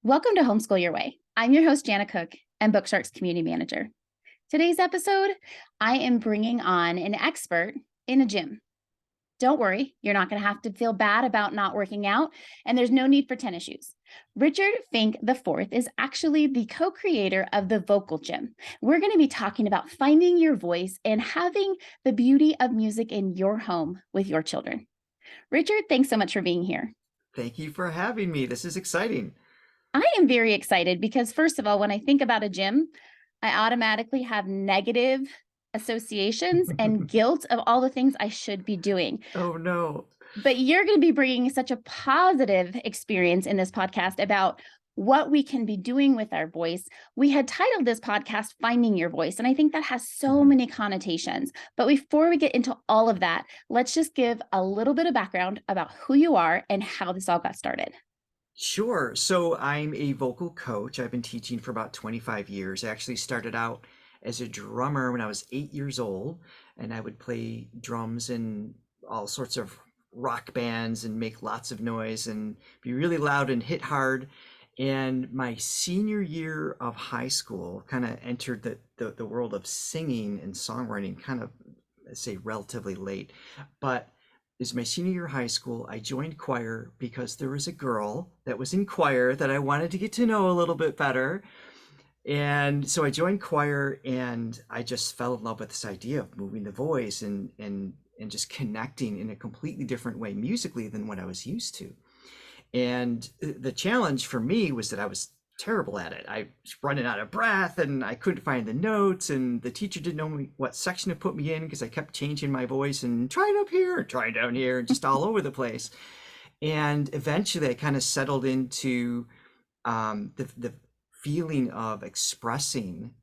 Welcome to Homeschool Your Way. I'm your host, Janna Cook, and Bookshark's community manager. Today's episode, I am bringing on an expert in a gym. Don't worry, you're not going to have to feel bad about not working out, and there's no need for tennis shoes. Richard Fink IV is actually the co-creator of the Vocal Gym. We're going to be talking about finding your voice and having the beauty of music in your home with your children. Richard, thanks so much for being here. Thank you for having me. This is exciting. I am very excited because, first of all, when I think about a gym, I automatically have negative associations and guilt of all the things I should be doing. Oh, no. But you're going to be bringing such a positive experience in this podcast about what we can be doing with our voice. We had titled this podcast Finding Your Voice, and I think that has so many connotations. But before we get into all of that, let's just give a little bit of background about who you are and how this all got started. Sure. So I'm a vocal coach. I've been teaching for about 25 years. I actually started out as a drummer when I was 8 years old, and I would play drums in all sorts of rock bands and make lots of noise and be really loud and hit hard. And my senior year of high school kind of entered the world of singing and songwriting kind of, let's say, relatively late. But is my senior year of high school, I joined choir because there was a girl that was in choir that I wanted to get to know a little bit better. And so I joined choir, and I just fell in love with this idea of moving the voice and just connecting in a completely different way musically than what I was used to. And the challenge for me was that I was terrible at it. I was running out of breath and I couldn't find the notes, and the teacher didn't know what section to put me in because I kept changing my voice and trying up here, trying down here, just all over the place. And eventually I kind of settled into the feeling of expressing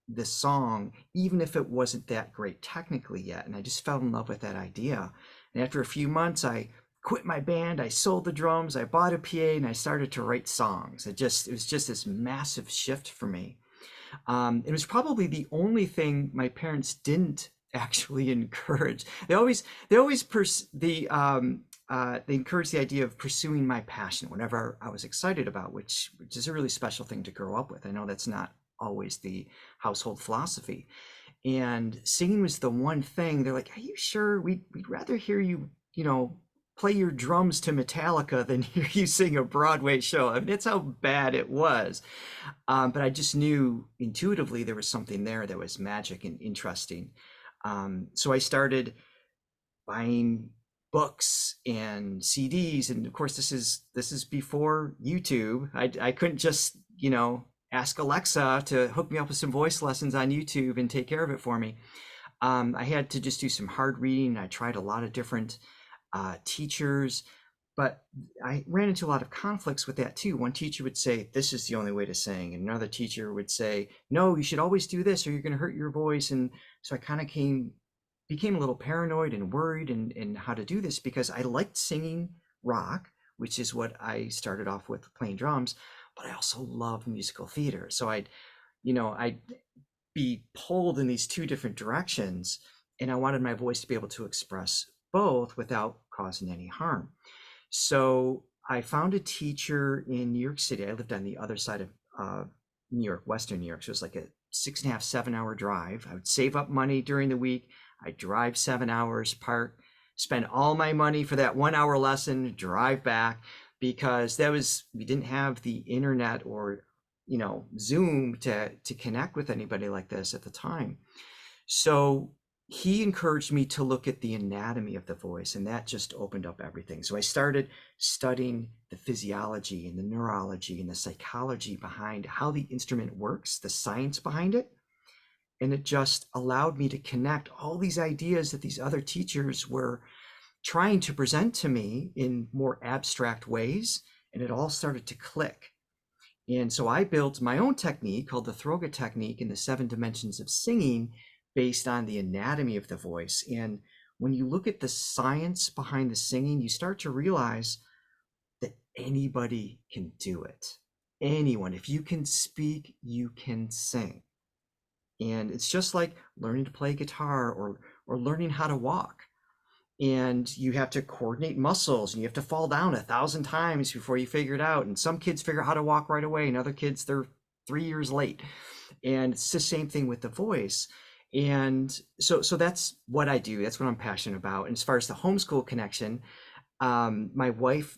the song, even if it wasn't that great technically yet. And I just fell in love with that idea. And after a few months, I quit my band, I sold the drums, I bought a PA, and I started to write songs. It was just this massive shift for me. It was probably the only thing my parents didn't actually encourage. They encouraged the idea of pursuing my passion, whatever I was excited about, which is a really special thing to grow up with. I know that's not always the household philosophy. And singing was the one thing. They're like, "Are you sure? We'd rather hear you, play your drums to Metallica than hear you sing a Broadway show." I mean, that's how bad it was. But I just knew intuitively there was something there that was magic and interesting. So I started buying books and CDs, and of course this is before YouTube. I couldn't just ask Alexa to hook me up with some voice lessons on YouTube and take care of it for me. I had to just do some hard reading. I tried a lot of different teachers, but I ran into a lot of conflicts with that too. One teacher would say, "This is the only way to sing," and another teacher would say, "No, you should always do this or you're going to hurt your voice." And so I kind of became a little paranoid and worried in how to do this, because I liked singing rock, which is what I started off with, playing drums, but I also loved musical theater. So I'd be pulled in these two different directions, and I wanted my voice to be able to express both without causing any harm. So I found a teacher in New York City. I lived on the other side of New York, Western New York. So it was like a 6.5, 7 hour drive. I would save up money during the week. I'd drive 7 hours, park, spend all my money for that 1 hour lesson, drive back, because we didn't have the internet or Zoom to connect with anybody like this at the time. So he encouraged me to look at the anatomy of the voice, and that just opened up everything. So I started studying the physiology and the neurology and the psychology behind how the instrument works, the science behind it. And it just allowed me to connect all these ideas that these other teachers were trying to present to me in more abstract ways, and it all started to click. And so I built my own technique called the Throga technique in the 7 dimensions of singing, based on the anatomy of the voice. And when you look at the science behind the singing, you start to realize that anybody can do it. Anyone. If you can speak, you can sing. And it's just like learning to play guitar or learning how to walk. and you have to coordinate muscles, and you have to fall down 1,000 times before you figure it out. And some kids figure out how to walk right away, and other kids, they're 3 years late. And it's the same thing with the voice. And so that's what I do. That's what I'm passionate about. And as far as the homeschool connection, my wife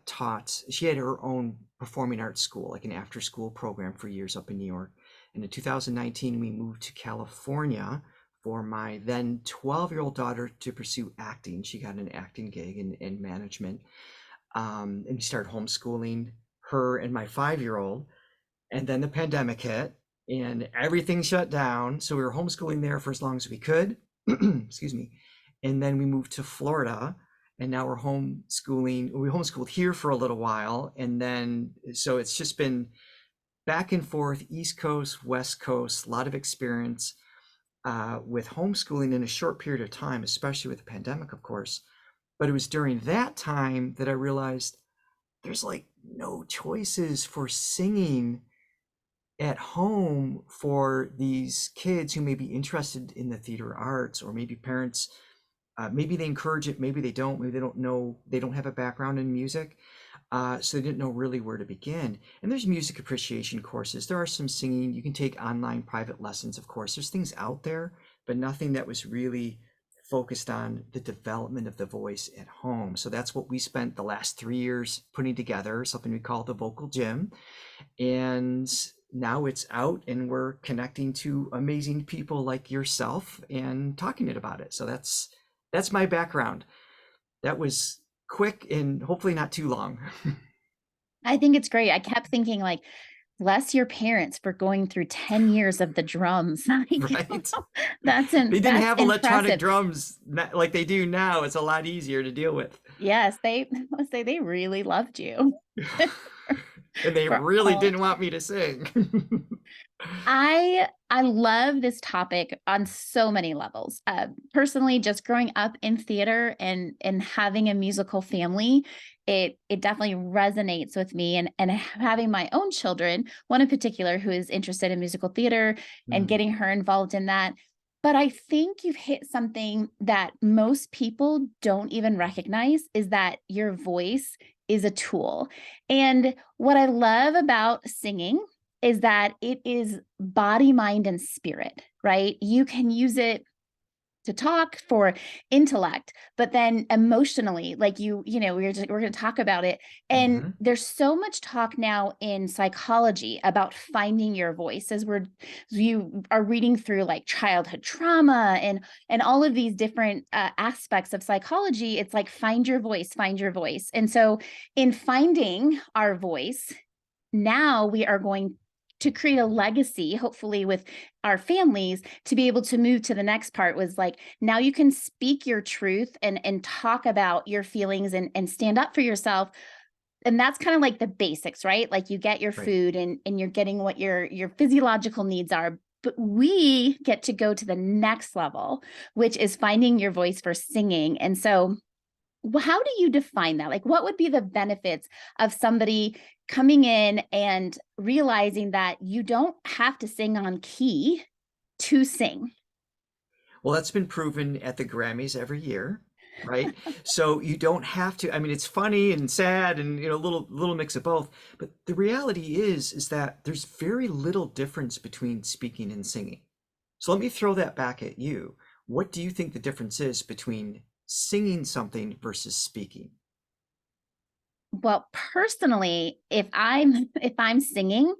taught, she had her own performing arts school, like an after school program for years up in New York. And in 2019, we moved to California for my then 12-year-old daughter to pursue acting. She got an acting gig in management. And we started homeschooling her and my 5-year-old. And then the pandemic hit and everything shut down. So we were homeschooling there for as long as we could. Excuse me. And then we moved to Florida, and now we're homeschooling. We homeschooled here for a little while. And then, so it's just been back and forth, East Coast, West Coast, a lot of experience with homeschooling in a short period of time, especially with the pandemic, of course. But it was during that time that I realized there's like no choices for singing at home for these kids who may be interested in the theater arts, or maybe parents, maybe they encourage it, maybe they don't, maybe they don't know, they don't have a background in music. So they didn't know really where to begin. And there's music appreciation courses. There are some singing. You can take online private lessons, of course. There's things out there, but nothing that was really focused on the development of the voice at home. So that's what we spent the last 3 years putting together, something we call the Vocal Gym. And now it's out, and we're connecting to amazing people like yourself and talking about it. So that's my background. That was quick and hopefully not too long. I think it's great. I kept thinking, like, bless your parents for going through 10 years of the drums. Like, Right? that's They didn't have electronic impressive. drums like they do now. It's a lot easier to deal with. Yes, let's say they really loved you And they for really all. didn't want me to sing. I love this topic on so many levels. Personally, just growing up in theater and having a musical family, it definitely resonates with me. And having my own children, one in particular who is interested in musical theater, and Mm, getting her involved in that. But I think you've hit something that most people don't even recognize, is that your voice is a tool. And what I love about singing is that it is body, mind, and spirit, right? You can use it to talk for intellect, but then emotionally, like we're going to talk about it. And mhm. there's so much talk now in psychology about finding your voice, as you are reading through like childhood trauma and all of these different aspects of psychology. It's like, find your voice, find your voice. And so in finding our voice, now we are going to create a legacy, hopefully with our families, to be able to move to the next part. Was like, now you can speak your truth and talk about your feelings and stand up for yourself. And that's kind of like the basics, right? Like, you get your Right. food and you're getting what your physiological needs are. But we get to go to the next level, which is finding your voice for singing. And so, how do you define that? Like, what would be the benefits of somebody coming in and realizing that you don't have to sing on key to sing? Well, that's been proven at the Grammys every year, right? So you don't have to. I mean, it's funny and sad and a little mix of both. But the reality is that there's very little difference between speaking and singing. So let me throw that back at you. What do you think the difference is between singing something versus speaking? Well, personally, if I'm singing,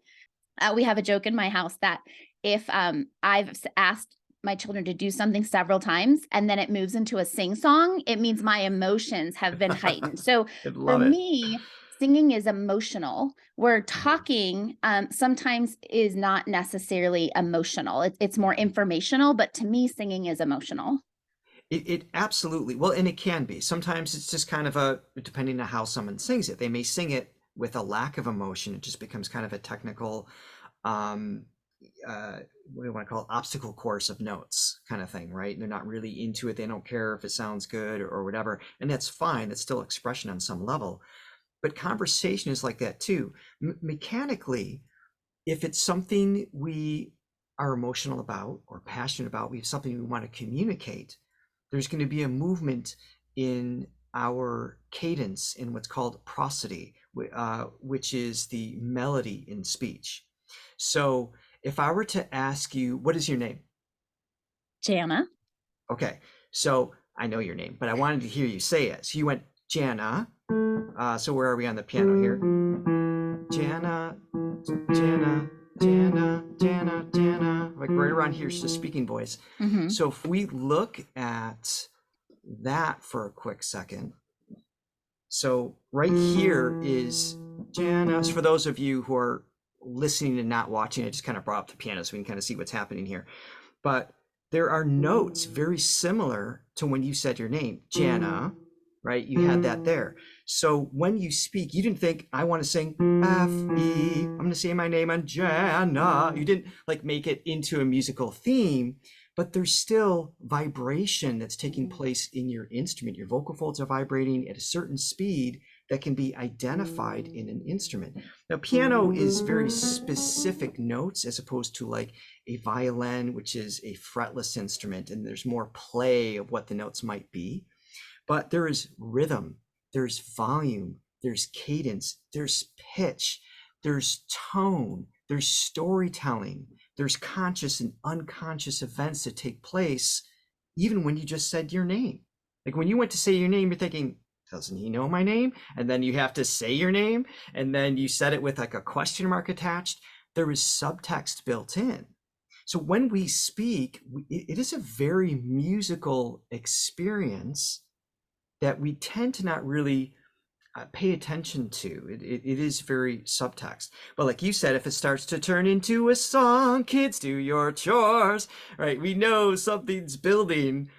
we have a joke in my house that if I've asked my children to do something several times and then it moves into a sing song, it means my emotions have been heightened. So I for love it. me, singing is emotional, where Mhm. talking sometimes is not necessarily emotional. It's more informational, but to me, singing is emotional. It absolutely, well, and it can be. Sometimes it's just kind of depending on how someone sings it. They may sing it with a lack of emotion. It just becomes kind of a technical, um, uh, what do you want to call it? Obstacle course of notes kind of thing, right? They're not really into it. They don't care if it sounds good or whatever. And that's fine. That's still expression on some level. But conversation is like that too. Mechanically, if it's something we are emotional about or passionate about, we have something we want to communicate, There's going to be a movement in our cadence in what's called prosody, which is the melody in speech. So if I were to ask you, what is your name? Janna. Okay, so I know your name, but I wanted to hear you say it. So you went Janna. So where are we on the piano here? Janna, Janna, Janna, Janna, Janna. Like right around here is the speaking voice. Mm-hmm. So if we look at that for a quick second. So right here is Janna. So for those of you who are listening and not watching, I just kind of brought up the piano so we can kind of see what's happening here. But there are notes very similar to when you said your name, Janna, right? You had that there. So when you speak, you didn't think, I want to sing F-E, I'm going to say my name on Janna. You didn't like make it into a musical theme, but there's still vibration that's taking place in your instrument. Your vocal folds are vibrating at a certain speed that can be identified in an instrument. Now, piano is very specific notes as opposed to like a violin, which is a fretless instrument, and there's more play of what the notes might be. But there is rhythm, there's volume, there's cadence, there's pitch, there's tone, there's storytelling, there's conscious and unconscious events that take place even when you just said your name. Like when you went to say your name, you're thinking, doesn't he know my name? And then you have to say your name, and then you said it with like a question mark attached. There is subtext built in. So when we speak, it is a very musical experience that we tend to not really pay attention to. It is very subtext. But like you said, if it starts to turn into a song, kids do your chores, right? We know something's building,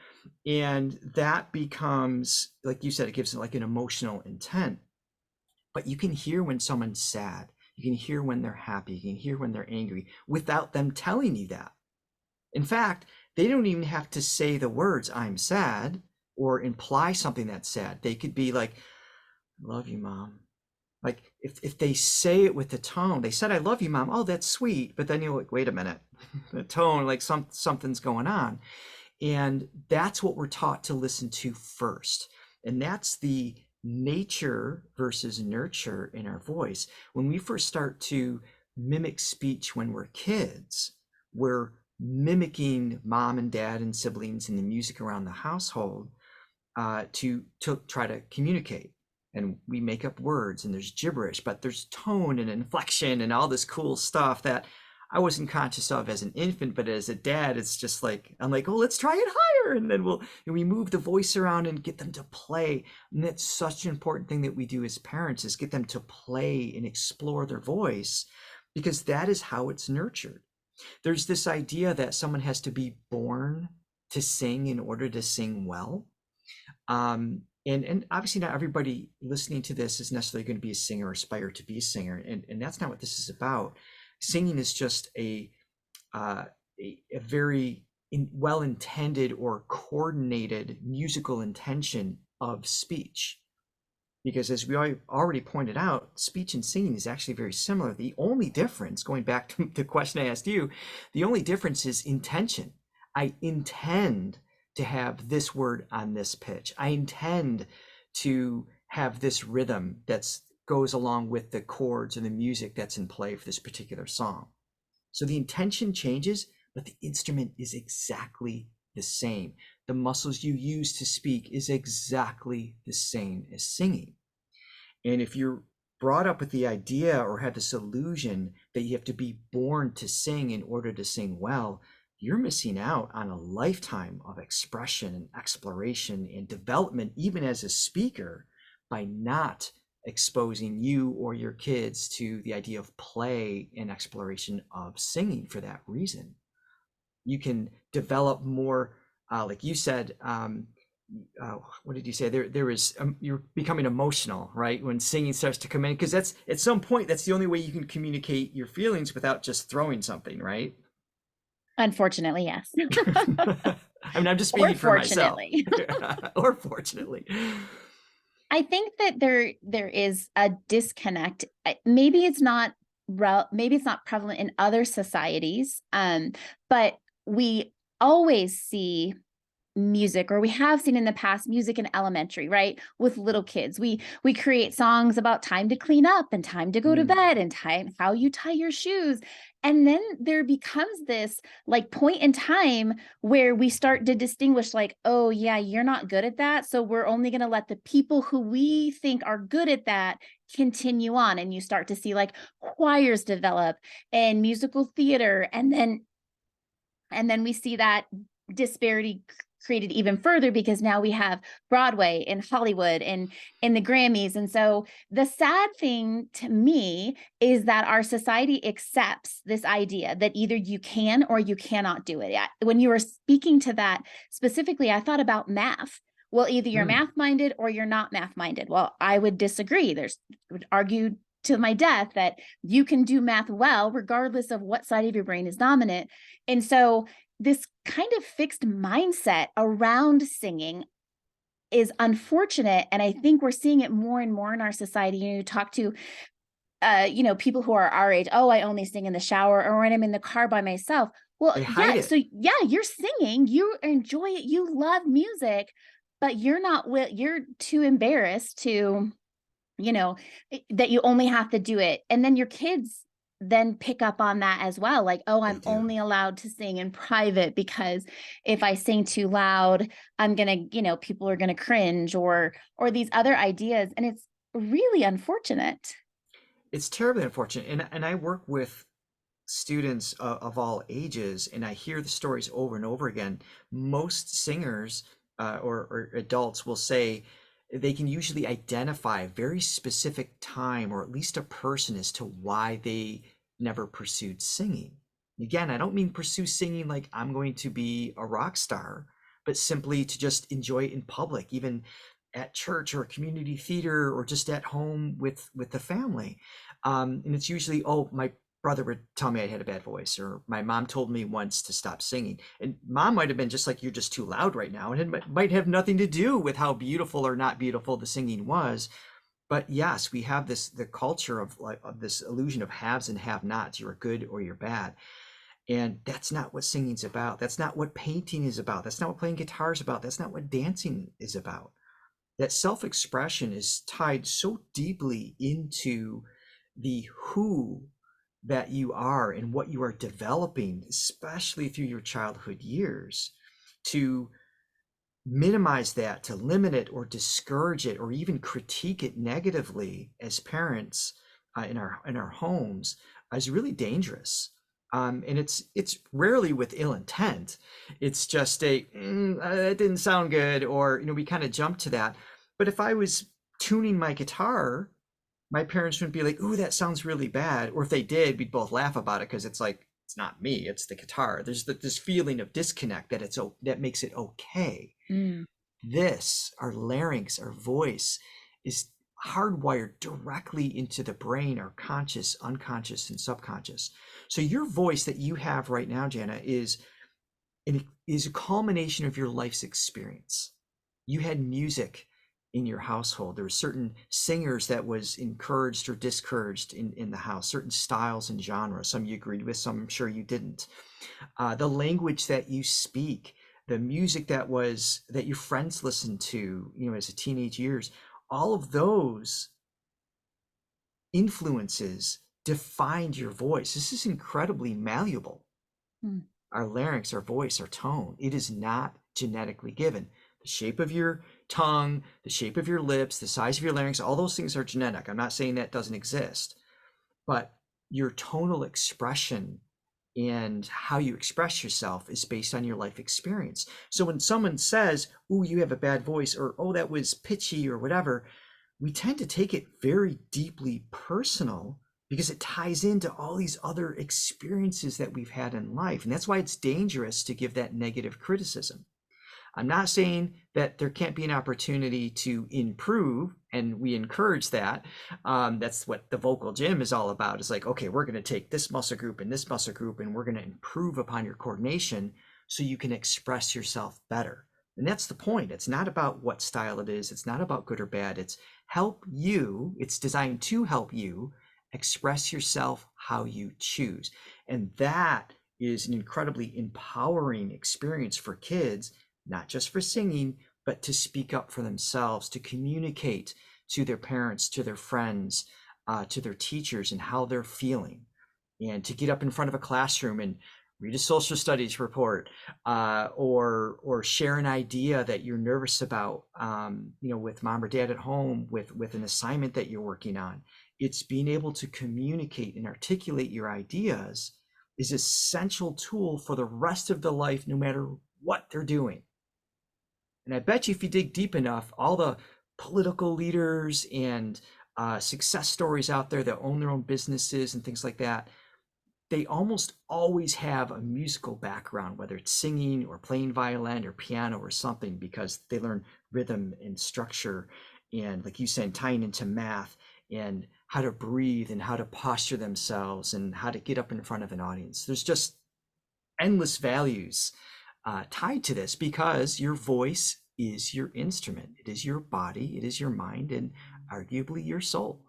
and that becomes, like you said, it gives it like an emotional intent. But you can hear when someone's sad. You can hear when they're happy. You can hear when they're angry without them telling you that. In fact, they don't even have to say the words, I'm sad, or imply something that's sad. They could be like, I love you, Mom. Like if they say it with the tone, they said, I love you, Mom. Oh, that's sweet. But then you're like, wait a minute, the tone, like something's going on. And that's what we're taught to listen to first. And that's the nature versus nurture in our voice. When we first start to mimic speech when we're kids, we're mimicking mom and dad and siblings and the music around the household to try to communicate. And we make up words, and there's gibberish, but there's tone and inflection and all this cool stuff that I wasn't conscious of as an infant, but as a dad, it's just like, I'm like, oh, let's try it higher. And then we move the voice around and get them to play. And that's such an important thing that we do as parents, is get them to play and explore their voice, because that is how it's nurtured. There's this idea that someone has to be born to sing in order to sing well. And obviously not everybody listening to this is necessarily going to be a singer or aspire to be a singer. And that's not what this is about. Singing is just a very well-intended or coordinated musical intention of speech. Because as we already pointed out, speech and singing is actually very similar. The only difference, going back to the question I asked you, the only difference is intention. I intend to have this word on this pitch. I intend to have this rhythm that goes along with the chords and the music that's in play for this particular song. So the intention changes, but the instrument is exactly the same. The muscles you use to speak is exactly the same as singing. And if you're brought up with the idea or have this illusion that you have to be born to sing in order to sing well, you're missing out on a lifetime of expression and exploration and development, even as a speaker, by not exposing you or your kids to the idea of play and exploration of singing for that reason. You can develop more, like you said, what did you say? There is, you're becoming emotional, right? When singing starts to come in, because that's, at some point, that's the only way you can communicate your feelings without just throwing something, right? Unfortunately, yes. I mean, I'm just speaking for myself. Or fortunately. I think that there is a disconnect. Maybe it's not prevalent in other societies, but we always see music, or we have seen in the past music in elementary, right? With little kids, we create songs about time to clean up and time to go to Mm. bed and time how you tie your shoes. And then there becomes this like point in time where we start to distinguish like, oh yeah, you're not good at that, so we're only going to let the people who we think are good at that continue on. And you start to see like choirs develop and musical theater, and then we see that disparity created even further because now we have Broadway and Hollywood and in the Grammys. And so the sad thing to me is that our society accepts this idea that either you can or you cannot do it. When you were speaking to that specifically, I thought about math. Well, either you're Mm. math minded or you're not math minded. Well, I would disagree. Would argue to my death that you can do math well, regardless of what side of your brain is dominant. And so this kind of fixed mindset around singing is unfortunate. And I think we're seeing it more and more in our society. You talk to, people who are our age. Oh, I only sing in the shower or when I'm in the car by myself. Well, They hide yeah. it. So yeah, you're singing, you enjoy it, you love music, but you're too embarrassed to, that you only have to do it. And then your kids then pick up on that as well. Like, oh, They I'm do. only allowed to sing in private because if I sing too loud, I'm going to, people are going to cringe or these other ideas. And it's really unfortunate. It's terribly unfortunate. And I work with students of all ages, and I hear the stories over and over again. Most singers or adults will say they can usually identify a very specific time or at least a person as to why they never pursued singing. Again, I don't mean pursue singing like I'm going to be a rock star, but simply to just enjoy it in public, even at church or community theater or just at home with the family. And it's usually, oh, my brother would tell me I had a bad voice, or my mom told me once to stop singing. And mom might have been just like, you're just too loud right now. And it might have nothing to do with how beautiful or not beautiful the singing was. But yes, we have the culture of this illusion of haves and have nots. You're good or you're bad. And that's not what singing's about. That's not what painting is about. That's not what playing guitar is about. That's not what dancing is about. That self-expression is tied so deeply into the who that you are and what you are developing, especially through your childhood years, to minimize that, to limit it or discourage it or even critique it negatively as parents in our homes is really dangerous. And it's rarely with ill intent. It's just that didn't sound good, or we kind of jump to that. But if I was tuning my guitar, my parents wouldn't be like, "Ooh, that sounds really bad." Or if they did, we'd both laugh about it because it's like, it's not me, it's the guitar. There's this feeling of disconnect that makes it okay. Mm. Our larynx, our voice is hardwired directly into the brain, our conscious, unconscious, and subconscious. So your voice that you have right now, Janna, is a culmination of your life's experience. You had music in your household. There were certain singers that was encouraged or discouraged in the house, certain styles and genres. Some you agreed with, some I'm sure you didn't. The language that you speak, the music that your friends listened to, as a teenage years, all of those influences defined your voice. This is incredibly malleable. Mm. Our larynx, our voice, our tone, it is not genetically given. The shape of your tongue, the shape of your lips, the size of your larynx, all those things are genetic. I'm not saying that doesn't exist, but your tonal expression and how you express yourself is based on your life experience. So when someone says, "Ooh, you have a bad voice," or "Oh, that was pitchy," or whatever, we tend to take it very deeply personal because it ties into all these other experiences that we've had in life. And that's why it's dangerous to give that negative criticism. I'm not saying that there can't be an opportunity to improve, and we encourage that. That's what the vocal gym is all about. It's like, okay, we're going to take this muscle group and this muscle group, and we're going to improve upon your coordination so you can express yourself better. And that's the point. It's not about what style it is. It's not about good or bad. It's designed to help you express yourself how you choose. And that is an incredibly empowering experience for kids not just for singing, but to speak up for themselves, to communicate to their parents, to their friends, to their teachers, and how they're feeling, and to get up in front of a classroom and read a social studies report, or share an idea that you're nervous about, with mom or dad at home, with an assignment that you're working on. It's being able to communicate and articulate your ideas is an essential tool for the rest of the life, no matter what they're doing. And I bet you if you dig deep enough, all the political leaders and success stories out there that own their own businesses and things like that, they almost always have a musical background, whether it's singing or playing violin or piano or something, because they learn rhythm and structure, and like you said, tying into math and how to breathe and how to posture themselves and how to get up in front of an audience. There's just endless values tied to this, because your voice is your instrument. It is your body, it is your mind, and arguably your soul.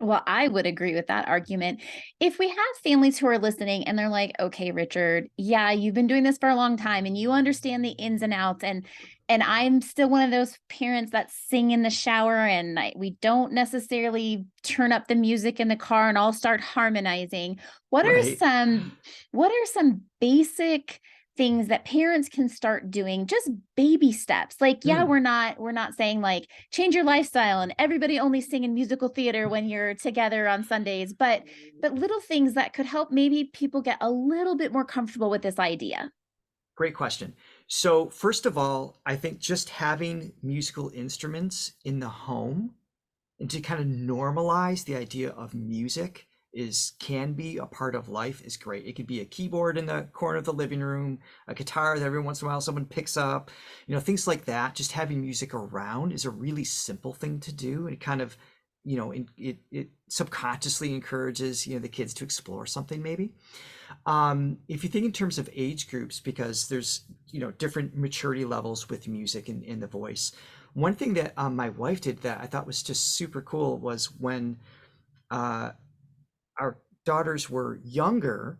Well, I would agree with that argument. If we have families who are listening and they're like, "Okay, Richard, yeah, you've been doing this for a long time and you understand the ins and outs, and I'm still one of those parents that sing in the shower, and we don't necessarily turn up the music in the car and all start harmonizing." What are Right. some basic things that parents can start doing, just baby steps? Like, yeah, Mm, we're not saying like change your lifestyle and everybody only sing in musical theater when you're together on Sundays, but little things that could help maybe people get a little bit more comfortable with this idea. great question. So, first of all, I think just having musical instruments in the home and to kind of normalize the idea of music is can be a part of life is great. It could be a keyboard in the corner of the living room, a guitar that every once in a while someone picks up, things like that. Just having music around is a really simple thing to do, and it kind of, it subconsciously encourages the kids to explore something maybe. If you think in terms of age groups, because there's different maturity levels with music and in the voice. One thing that my wife did that I thought was just super cool was when uh, our daughters were younger,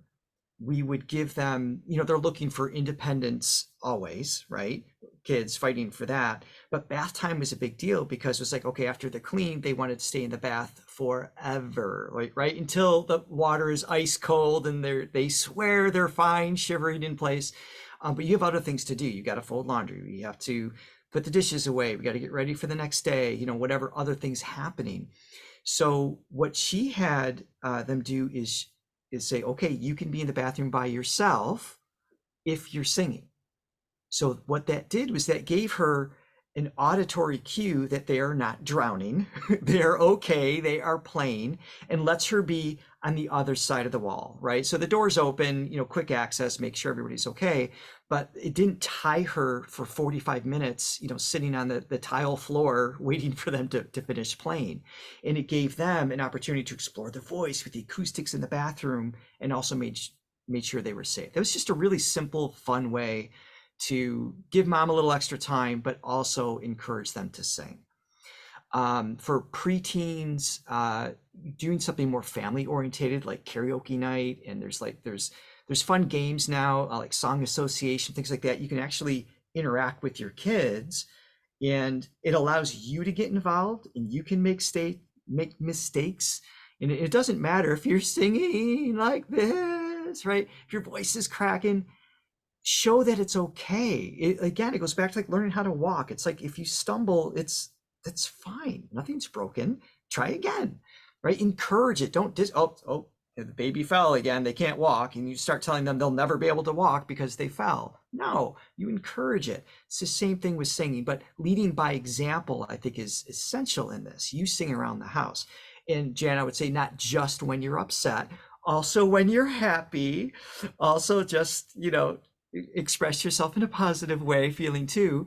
we would give them, they're looking for independence always, right? Kids fighting for that. But bath time was a big deal because it was like, okay, after they're clean, they wanted to stay in the bath forever, like, right? Until the water is ice cold and they swear they're fine, shivering in place. But you have other things to do. You got to fold laundry. You have to put the dishes away. We got to get ready for the next day, whatever other things happening. So what she had them do is say, okay, you can be in the bathroom by yourself if you're singing. So what that did was that gave her an auditory cue that they are not drowning, they're okay, they are playing, and lets her be on the other side of the wall, right? So the door's open, quick access, make sure everybody's okay, but it didn't tie her for 45 minutes, sitting on the tile floor waiting for them to finish playing. And it gave them an opportunity to explore the voice with the acoustics in the bathroom, and also made sure they were safe. That was just a really simple, fun way to give mom a little extra time, but also encourage them to sing. For preteens, doing something more family orientated, like karaoke night, and there's fun games now, like song association, things like that. You can actually interact with your kids, and it allows you to get involved, and you can make mistakes. And it doesn't matter if you're singing like this, right? If your voice is cracking, show that it's okay. Again, it goes back to like learning how to walk. It's like if you stumble, that's fine. Nothing's broken. Try again, right? Encourage it. Don't oh, the baby fell again. They can't walk, and you start telling them they'll never be able to walk because they fell. No, you encourage it. It's the same thing with singing, but leading by example, I think, is essential in this. You sing around the house, and Jan, I would say not just when you're upset, also when you're happy, also just express yourself in a positive way, feeling too.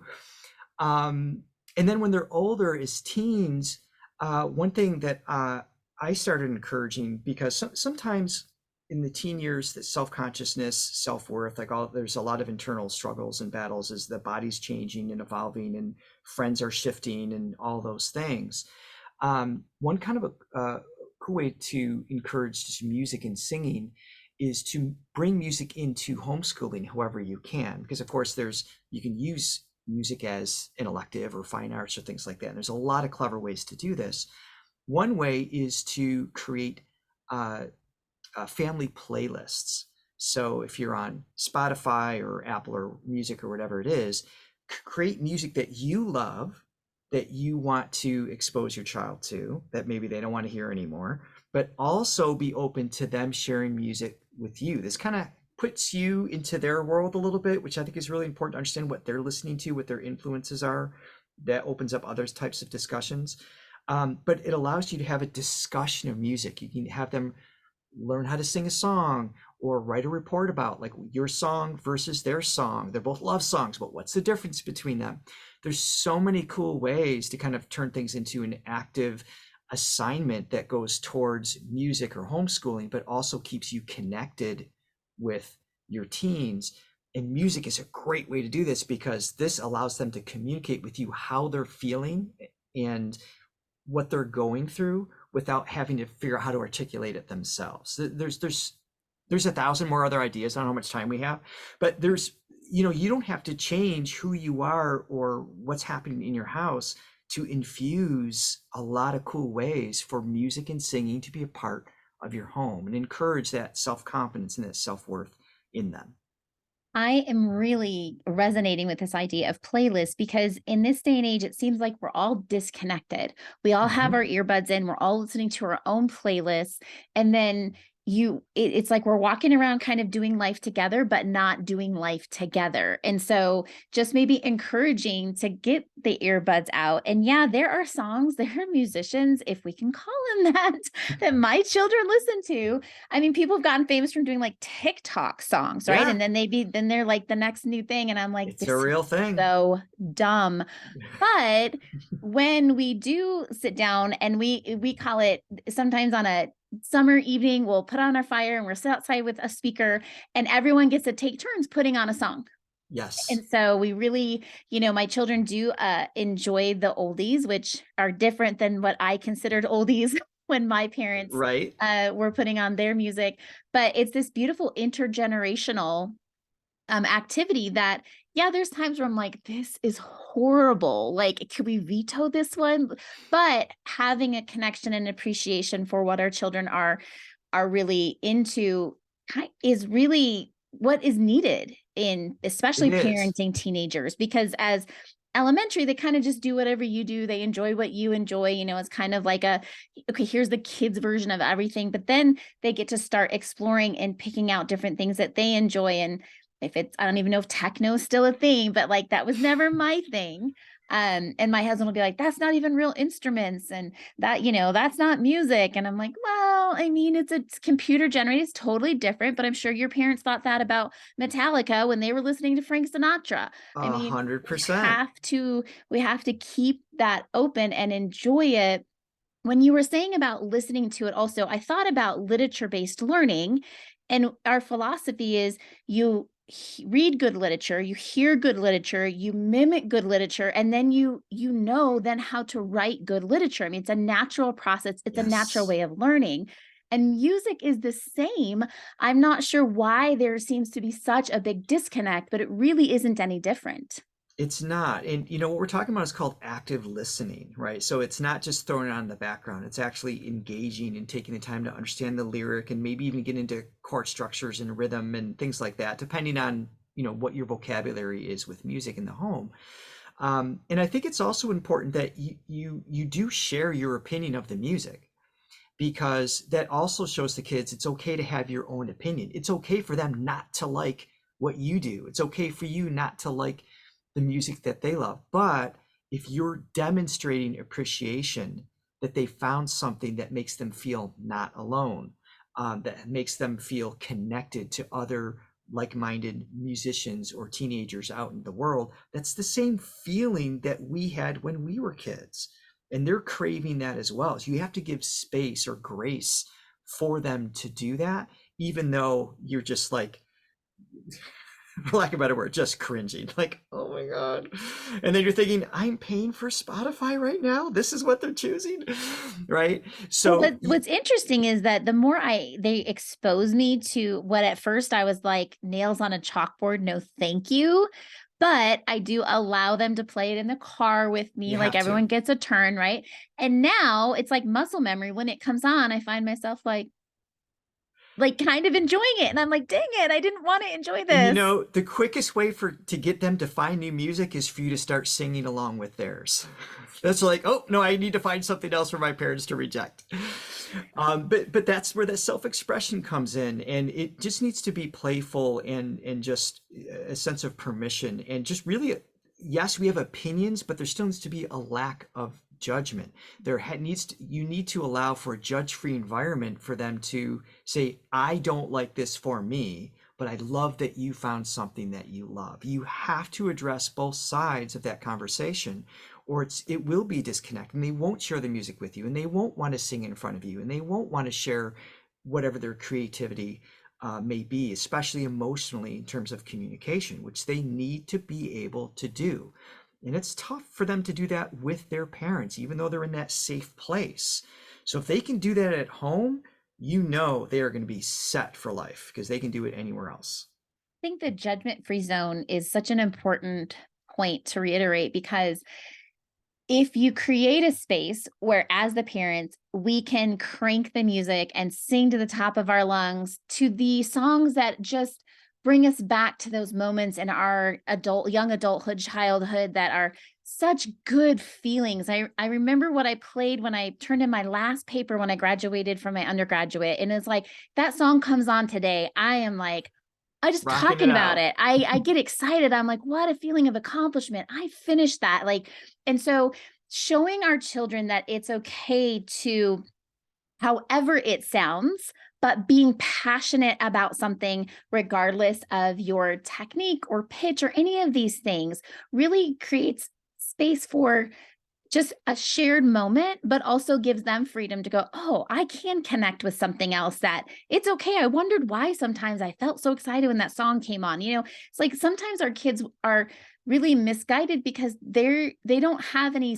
And then when they're older, as teens, one thing that I started encouraging, because sometimes in the teen years, that self-consciousness, self-worth, there's a lot of internal struggles and battles as the body's changing and evolving, and friends are shifting, and all those things. One kind of a cool way to encourage just music and singing is to bring music into homeschooling however you can, because of course you can use music as an elective or fine arts or things like that. And there's a lot of clever ways to do this. One way is to create family playlists. So if you're on Spotify or Apple or Music or whatever it is, create music that you love, that you want to expose your child to, that maybe they don't want to hear anymore, but also be open to them sharing music with you. This kind of puts you into their world a little bit, which I think is really important to understand what they're listening to, what their influences are. That opens up other types of discussions. But it allows you to have a discussion of music. You can have them learn how to sing a song or write a report about like your song versus their song. They're both love songs, but what's the difference between them? There's so many cool ways to kind of turn things into an active assignment that goes towards music or homeschooling, but also keeps you connected with your teens. And music is a great way to do this because this allows them to communicate with you how they're feeling and what they're going through without having to figure out how to articulate it themselves. There's 1,000 more other ideas. I don't know how much time we have, but you don't have to change who you are or what's happening in your house to infuse a lot of cool ways for music and singing to be a part of your home and encourage that self-confidence and that self-worth in them. I am really resonating with this idea of playlists because in this day and age, it seems like we're all disconnected. We all have our earbuds in, we're all listening to our own playlists. And then it's like we're walking around kind of doing life together, but not doing life together. And so just maybe encouraging to get the earbuds out. And yeah, there are songs, there are musicians, if we can call them that, that my children listen to. I mean, people have gotten famous from doing like TikTok songs, right? Yeah. And then they're like the next new thing. And I'm like, It's a real thing. So dumb. But when we do sit down and we call it sometimes on a summer evening, we'll put on our fire and we'll sit outside with a speaker and everyone gets to take turns putting on a song. Yes. And so we really, my children do enjoy the oldies, which are different than what I considered oldies when my parents were putting on their music. But it's this beautiful intergenerational activity that, yeah, there's times where I'm like, this is horrible. Like, could we veto this one? But having a connection and appreciation for what our children are really into is really what is needed in especially parenting teenagers, because as elementary, they kind of just do whatever you do. They enjoy what you enjoy. It's kind of like okay, here's the kids version of everything. But then they get to start exploring and picking out different things that they enjoy. And if I don't even know if techno is still a thing, but like that was never my thing. And my husband will be like, that's not even real instruments. And that, that's not music. And I'm like, well, I mean, it's computer generated. It's totally different, but I'm sure your parents thought that about Metallica when they were listening to Frank Sinatra. I mean, 100%. We have to keep that open and enjoy it. When you were saying about listening to it also, I thought about literature-based learning, and our philosophy is you read good literature, you hear good literature, you mimic good literature, and then you know then how to write good literature. I mean, it's a natural process. It's a natural way of learning. And music is the same. I'm not sure why there seems to be such a big disconnect, but it really isn't any different. It's not. And what we're talking about is called active listening, right? So it's not just throwing it on in the background. It's actually engaging and taking the time to understand the lyric and maybe even get into chord structures and rhythm and things like that, depending on, what your vocabulary is with music in the home. And I think it's also important that you do share your opinion of the music, because that also shows the kids it's okay to have your own opinion. It's okay for them not to like what you do. It's okay for you not to like the music that they love. But if you're demonstrating appreciation, that they found something that makes them feel not alone, that makes them feel connected to other like-minded musicians or teenagers out in the world, that's the same feeling that we had when we were kids. And they're craving that as well. So you have to give space or grace for them to do that, even though you're just like for lack of a better word, just cringing. Like, oh my God. And then you're thinking, I'm paying for Spotify right now. This is what they're choosing. Right. Well, So but what's interesting is that the more they expose me to what at first I was like nails on a chalkboard, no thank you. But I do allow them to play it in the car with me. you Like have to. everyone gets a turn, right? And now it's like muscle memory. When it comes on, I find myself like kind of enjoying it. And I'm like, dang it, I didn't want to enjoy And this. the quickest way to get them to find new music is for you to start singing along with theirs. That's like, oh no, I need to find something else for my parents to reject. But that's where that self-expression comes in, and it just needs to be playful and just a sense of permission, and just really, yes, we have opinions, but there still needs to be a lack of judgment. You need to allow for a judge-free environment for them to say, I don't like this for me, but I love that you found something that you love. You have to address both sides of that conversation, or it will be disconnected, and they won't share the music with you, and they won't want to sing in front of you, and they won't want to share whatever their creativity may be, especially emotionally in terms of communication, which they need to be able to do. And it's tough for them to do that with their parents, even though they're in that safe place. So if they can do that at home, they are going to be set for life because they can do it anywhere else. I think the judgment-free zone is such an important point to reiterate, because if you create a space where, as the parents, we can crank the music and sing to the top of our lungs to the songs that just bring us back to those moments in our young adulthood, childhood, that are such good feelings. I remember what I played when I turned in my last paper when I graduated from my undergraduate. And it's like, that song comes on today, I am like, I just Rocking talking it about out. it. I get excited. I'm like, what a feeling of accomplishment. I finished that. Like, and so showing our children that it's okay to, however it sounds, but being passionate about something, regardless of your technique or pitch or any of these things, really creates space for just a shared moment, but also gives them freedom to go, oh, I can connect with something else, that it's okay. I wondered why sometimes I felt so excited when that song came on. It's like sometimes our kids are really misguided because they don't have any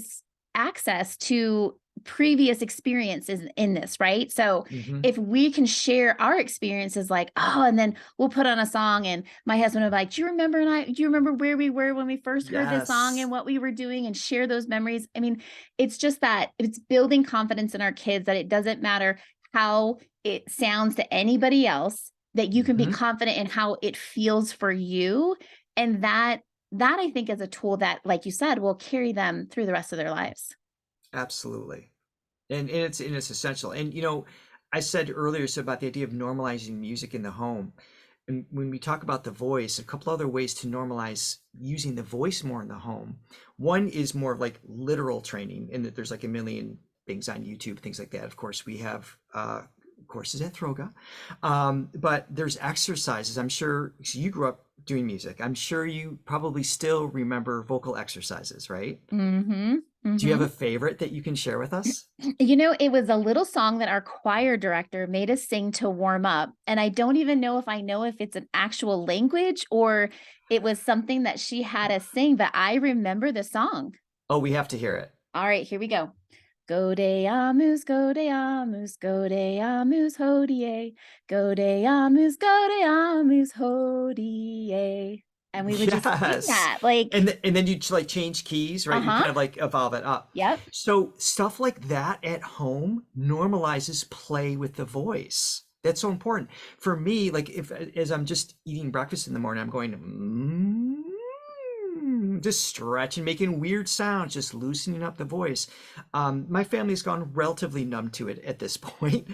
access to previous experiences in this, right? So Hmm. if we can share our experiences, like, oh, and then we'll put on a song and my husband will be like, do you remember where we were when we first heard this song and Yes. what we were doing, and share those memories? I mean, it's just that it's building confidence in our kids that it doesn't matter how it sounds to anybody else, that you can be Hmm. confident in how it feels for you. And that I think is a tool that, like you said, will carry them through the rest of their lives. Absolutely. And it's essential. And I said earlier so about the idea of normalizing music in the home. And when we talk about the voice, a couple other ways to normalize using the voice more in the home. One is more of like literal training, and that there's like a million things on YouTube, things like that. Of course, we have courses at Throga, but there's exercises. I'm sure so you grew up doing music. I'm sure you probably still remember vocal exercises, right? Mm-hmm. Do you have Mm-hmm. a favorite that you can share with us? It was a little song that our choir director made us sing to warm up. And I don't even know if it's an actual language or it was something that she had us sing, but I remember the song. Oh, we have to hear it. All right, here we go. Go de amus, go de amus, go de amus, hodie. Go de amus, go de amus, hodie. And we would just sing Yes. that like, And then you like change keys, right? You uh-huh. kind of like evolve it up. Yep. So stuff like that at home normalizes play with the voice. That's so important. For me, like if as I'm just eating breakfast in the morning, I'm going just stretching, making weird sounds, just loosening up the voice. My family's gone relatively numb to it at this point.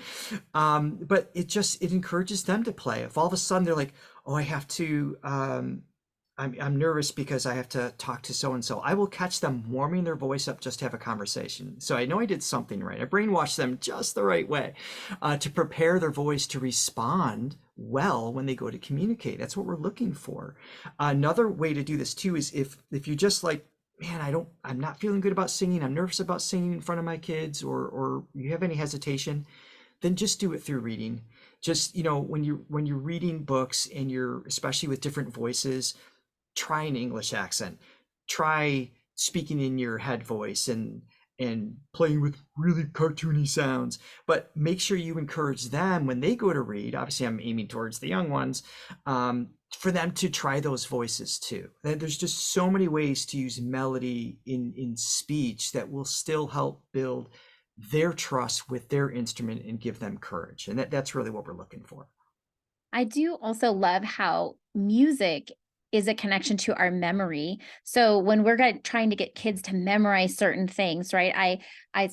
But it encourages them to play. If all of a sudden they're like, oh, I have to I'm nervous because I have to talk to so and so. I will catch them warming their voice up just to have a conversation. So I know I did something right. I brainwashed them just the right way to prepare their voice to respond well when they go to communicate. That's what we're looking for. Another way to do this too is if you just like, man, I'm not feeling good about singing. I'm nervous about singing in front of my kids, or you have any hesitation. then just do it through reading. Just, when you're reading books and you're, especially with different voices, try an English accent. Try speaking in your head voice and playing with really cartoony sounds. But make sure you encourage them when they go to read. Obviously, I'm aiming towards the young ones, for them to try those voices too. There's just so many ways to use melody in speech that will still help build their trust with their instrument and give them courage. And that's really what we're looking for. I do also love how music is a connection to our memory. So when we're trying to get kids to memorize certain things, right?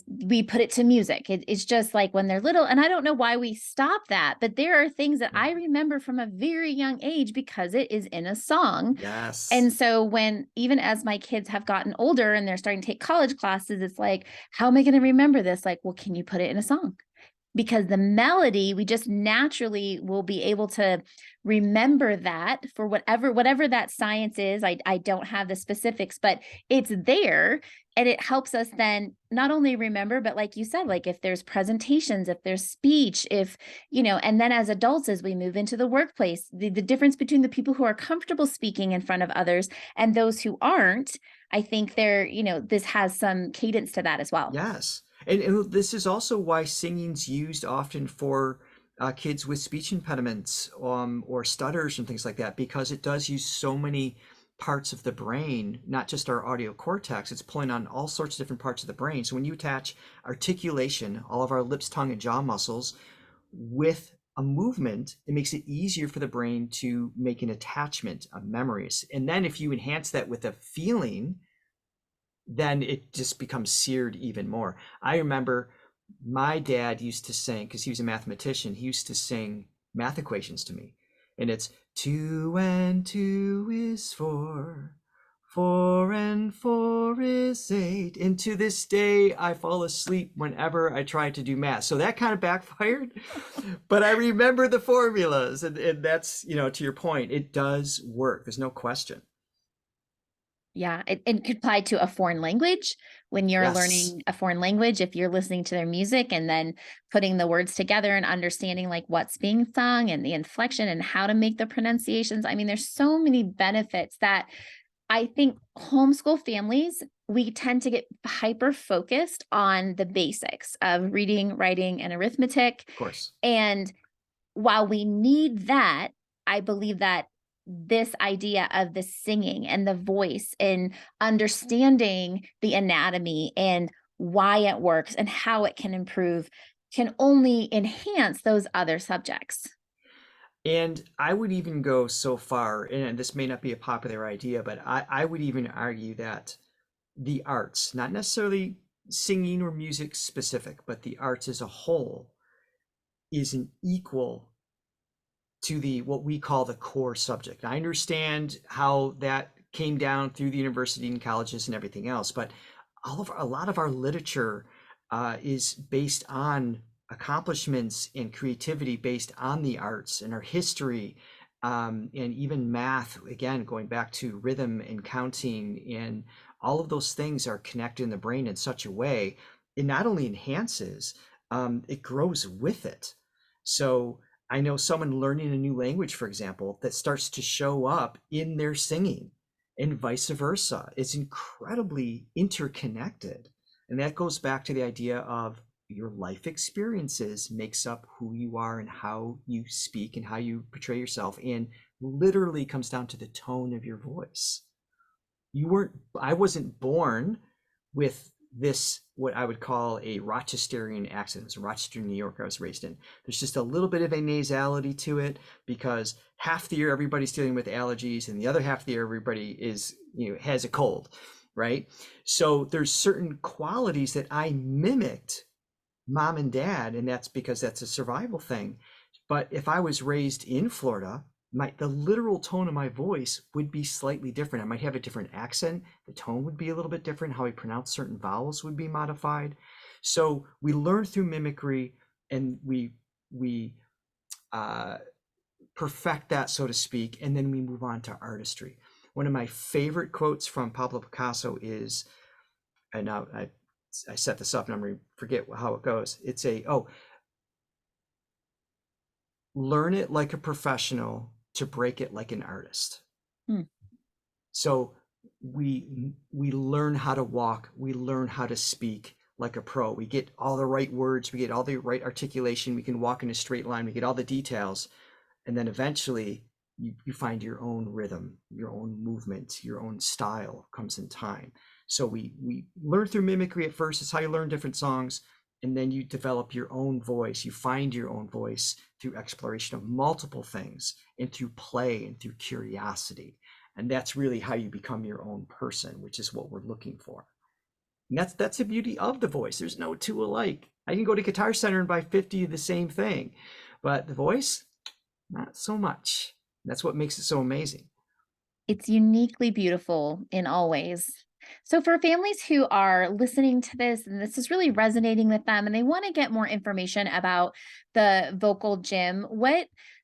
We put it to music. It's just like when they're little, and I don't know why we stop that, but there are things that I remember from a very young age because it is in a song. Yes. And so when, even as my kids have gotten older and they're starting to take college classes, it's like, how am I going to remember this? Like, well, can you put it in a song? Because the melody, we just naturally will be able to remember that for whatever that science is. I don't have the specifics, but it's there, and it helps us then not only remember, but like you said, like if there's presentations, if there's speech, if, and then as adults, as we move into the workplace, the difference between the people who are comfortable speaking in front of others and those who aren't, I think this has some cadence to that as well. Yes. And this is also why singing's used often for kids with speech impediments, or stutters and things like that, because it does use so many parts of the brain, not just our audio cortex. It's pulling on all sorts of different parts of the brain. So when you attach articulation, all of our lips, tongue, and jaw muscles, with a movement, it makes it easier for the brain to make an attachment of memories. And then if you enhance that with a feeling, then it just becomes seared even more. I remember my dad used to sing, because he was a mathematician, he used to sing math equations to me. And it's 2 and 2 is 4, 4 and 4 is 8. And to this day, I fall asleep whenever I try to do math. So that kind of backfired, but I remember the formulas. And that's, to your point, it does work. There's no question. Yeah, it could apply to a foreign language when you're Yes. learning a foreign language, if you're listening to their music and then putting the words together and understanding like what's being sung and the inflection and how to make the pronunciations. I mean, there's so many benefits that I think homeschool families, we tend to get hyper focused on the basics of reading, writing, and arithmetic. Of course. And while we need that, I believe that this idea of the singing and the voice and understanding the anatomy and why it works and how it can improve can only enhance those other subjects. And I would even go so far, and this may not be a popular idea, but I would even argue that the arts, not necessarily singing or music specific, but the arts as a whole, is an equal to the what we call the core subject. I understand how that came down through the university and colleges and everything else, but a lot of our literature is based on accomplishments and creativity based on the arts and our history, and even math, again going back to rhythm and counting, and all of those things are connected in the brain in such a way it not only enhances, it grows with it. So I know someone learning a new language, for example, that starts to show up in their singing, and vice versa. It's incredibly interconnected. And that goes back to the idea of your life experiences makes up who you are and how you speak and how you portray yourself, and literally comes down to the tone of your voice. I wasn't born with this, what I would call a Rochesterian accent. It was Rochester, New York I was raised in. There's just a little bit of a nasality to it, because half the year everybody's dealing with allergies and the other half of the year everybody is, has a cold, right? So there's certain qualities that I mimicked mom and dad, and that's because that's a survival thing. But if I was raised in Florida, the literal tone of my voice would be slightly different. I might have a different accent. The tone would be a little bit different. How I pronounce certain vowels would be modified. So we learn through mimicry, and we perfect that, so to speak, and then we move on to artistry. One of my favorite quotes from Pablo Picasso is, I set this up and I'm going to forget how it goes. It's learn it like a professional to break it like an artist. Hmm. So we learn how to walk, we learn how to speak like a pro. We get all the right words, we get all the right articulation, we can walk in a straight line, we get all the details, and then eventually you find your own rhythm, your own movement, your own style comes in time. So we learn through mimicry at first. It's how you learn different songs, and then you develop your own voice. You find your own voice through exploration of multiple things and through play and through curiosity. And that's really how you become your own person, which is what we're looking for. And that's the beauty of the voice. There's no two alike. I can go to Guitar Center and buy 50 of the same thing, but the voice, not so much. That's what makes it so amazing. It's uniquely beautiful in all ways. So for families who are listening to this and this is really resonating with them and they want to get more information about the vocal gym,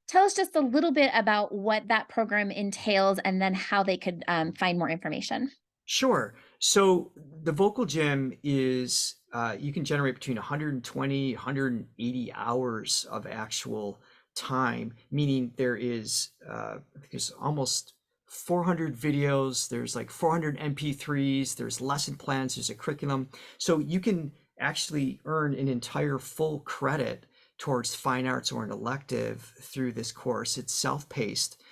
tell us just a little bit about what that program entails and then how they could find more information. Sure. So the vocal gym is you can generate between 120, 180 hours of actual time, meaning there is I think there's almost 400 videos, there's like 400 MP3s, there's lesson plans, there's a curriculum. So you can actually earn an entire full credit towards fine arts or an elective through this course. It's self-paced.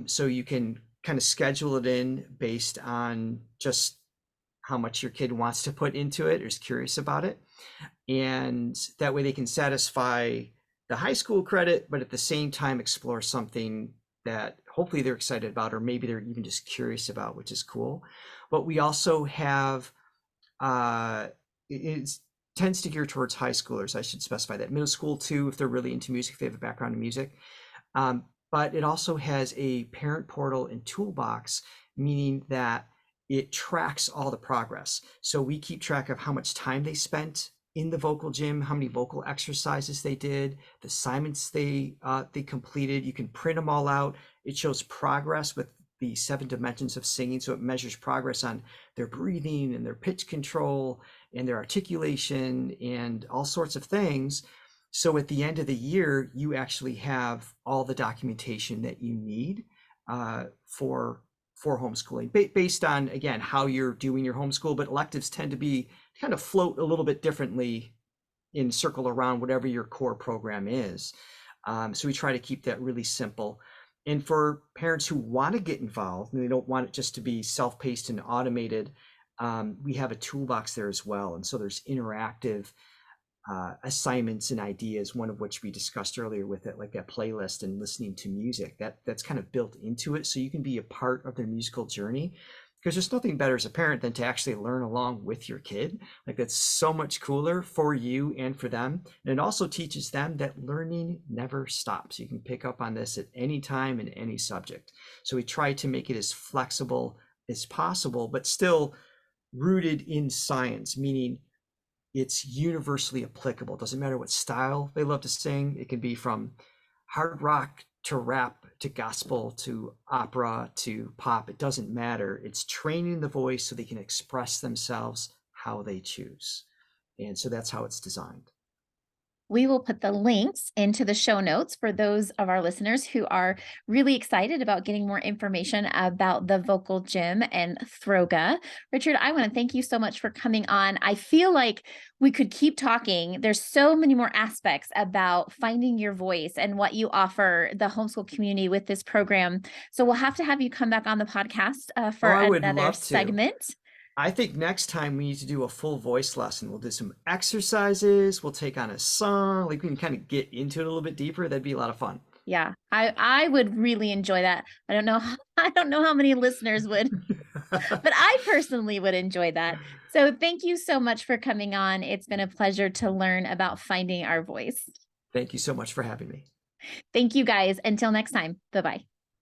So you can kind of schedule it in based on just how much your kid wants to put into it or is curious about it. And that way they can satisfy the high school credit, but at the same time explore something that hopefully they're excited about, or maybe they're even just curious about, which is cool. But we also have, it tends to gear towards high schoolers. I should specify that. Middle school too, if they're really into music, if they have a background in music. But it also has a parent portal and toolbox, meaning that it tracks all the progress. So we keep track of how much time they spent in the vocal gym, how many vocal exercises they did, the assignments they completed. You can print them all out. It shows progress with the 7 dimensions of singing. So it measures progress on their breathing and their pitch control and their articulation and all sorts of things. So at the end of the year, you actually have all the documentation that you need for homeschooling, based on, again, how you're doing your homeschool. But electives tend to be kind of float a little bit differently in circle around whatever your core program is. So we try to keep that really simple. And for parents who want to get involved and they don't want it just to be self-paced and automated, we have a toolbox there as well. And so there's interactive assignments and ideas, one of which we discussed earlier with it, like that playlist and listening to music, that's kind of built into it. So you can be a part of their musical journey, because there's nothing better as a parent than to actually learn along with your kid. Like, that's so much cooler for you and for them. And it also teaches them that learning never stops. You can pick up on this at any time in any subject. So we try to make it as flexible as possible, but still rooted in science, meaning it's universally applicable. It doesn't matter what style they love to sing. It can be from hard rock to rap to gospel to opera to pop. It doesn't matter. It's training the voice so they can express themselves how they choose. And so that's how it's designed. We will put the links into the show notes for those of our listeners who are really excited about getting more information about the vocal gym and Throga. Richard, I want to thank you so much for coming on. I feel like we could keep talking. There's so many more aspects about finding your voice and what you offer the homeschool community with this program. So we'll have to have you come back on the podcast for I would another love to. segment. I think next time we need to do a full voice lesson. We'll do some exercises. We'll take on a song. Like, we can kind of get into it a little bit deeper. That'd be a lot of fun. Yeah, I would really enjoy that. I don't know how many listeners would, but I personally would enjoy that. So thank you so much for coming on. It's been a pleasure to learn about finding our voice. Thank you so much for having me. Thank you guys. Until next time. Bye-bye.